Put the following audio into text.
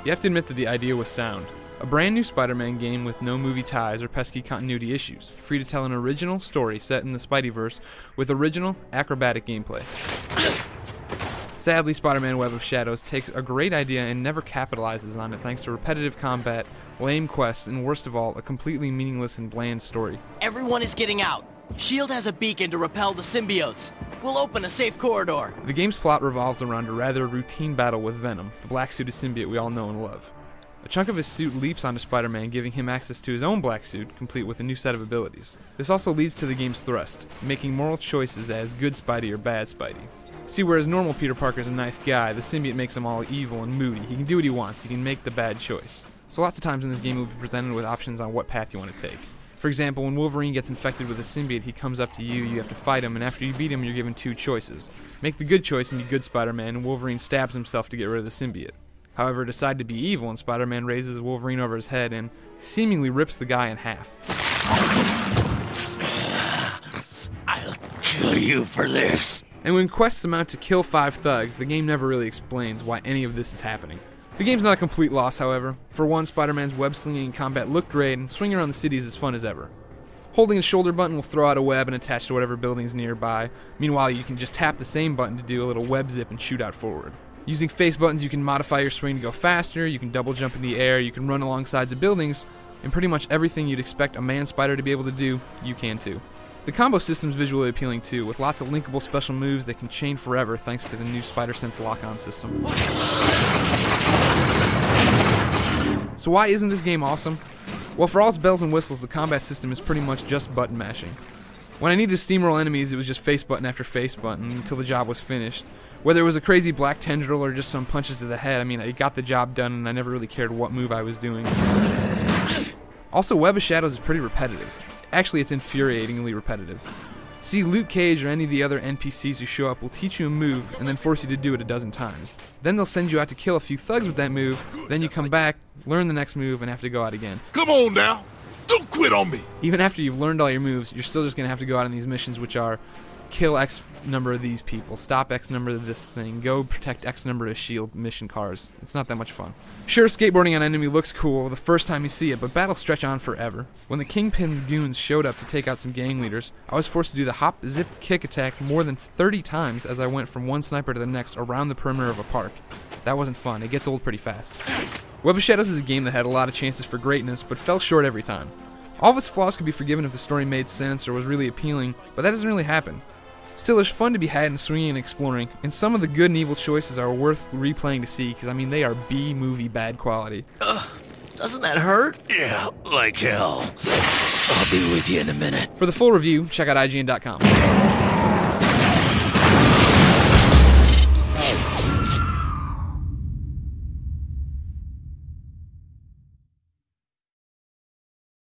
You have to admit that the idea was sound. A brand new Spider-Man game with no movie ties or pesky continuity issues, free to tell an original story set in the Spideyverse with original, acrobatic gameplay. Sadly, Spider-Man Web of Shadows takes a great idea and never capitalizes on it thanks to repetitive combat, lame quests, and worst of all, a completely meaningless and bland story. Everyone is getting out. S.H.I.E.L.D. has a beacon to repel the symbiotes. We'll open a safe corridor. The game's plot revolves around a rather routine battle with Venom, the black-suited symbiote we all know and love. A chunk of his suit leaps onto Spider-Man, giving him access to his own black suit, complete with a new set of abilities. This also leads to the game's thrust, making moral choices as good Spidey or bad Spidey. See, whereas normal Peter Parker's a nice guy, the symbiote makes him all evil and moody. He can do what he wants, he can make the bad choice. So lots of times in this game you'll be presented with options on what path you want to take. For example, when Wolverine gets infected with a symbiote, he comes up to you, you have to fight him, and after you beat him, you're given two choices. Make the good choice and be good Spider-Man, and Wolverine stabs himself to get rid of the symbiote. However, decide to be evil, and Spider-Man raises Wolverine over his head and seemingly rips the guy in half. I'll kill you for this. And when quests amount to kill 5 thugs, the game never really explains why any of this is happening. The game's not a complete loss, however. For one, Spider-Man's web-slinging and combat look great, and swinging around the city is as fun as ever. Holding a shoulder button will throw out a web and attach to whatever building's nearby. Meanwhile, you can just tap the same button to do a little web zip and shoot out forward. Using face buttons, you can modify your swing to go faster, you can double jump in the air, you can run along sides of buildings, and pretty much everything you'd expect a man-spider to be able to do, you can too. The combo system's visually appealing too, with lots of linkable special moves that can chain forever thanks to the new Spider-Sense lock-on system. So why isn't this game awesome? Well, for all its bells and whistles, the combat system is pretty much just button mashing. When I needed to steamroll enemies, it was just face button after face button until the job was finished. Whether it was a crazy black tendril or just some punches to the head, I mean, it got the job done and I never really cared what move I was doing. Also, Web of Shadows is pretty repetitive. Actually, it's infuriatingly repetitive. See, Luke Cage or any of the other NPCs who show up will teach you a move and then force you to do it a dozen times. Then they'll send you out to kill a few thugs with that move, then you come back, learn the next move, and have to go out again. Come on now, don't quit on me. Even after you've learned all your moves, you're still just going to have to go out on these missions, which are kill X number of these people, stop X number of this thing, go protect X number of S.H.I.E.L.D. mission cars. It's not that much fun. Sure, skateboarding on enemy looks cool the first time you see it, but battles stretch on forever. When the Kingpin's goons showed up to take out some gang leaders, I was forced to do the hop, zip, kick attack more than 30 times as I went from one sniper to the next around the perimeter of a park. That wasn't fun. It gets old pretty fast. Web of Shadows is a game that had a lot of chances for greatness, but fell short every time. All of its flaws could be forgiven if the story made sense or was really appealing, but that doesn't really happen. Still, there's fun to be had in swinging and exploring, and some of the good and evil choices are worth replaying to see, because I mean, they are B-movie bad quality. Doesn't that hurt? Yeah, like hell. I'll be with you in a minute. For the full review, check out IGN.com.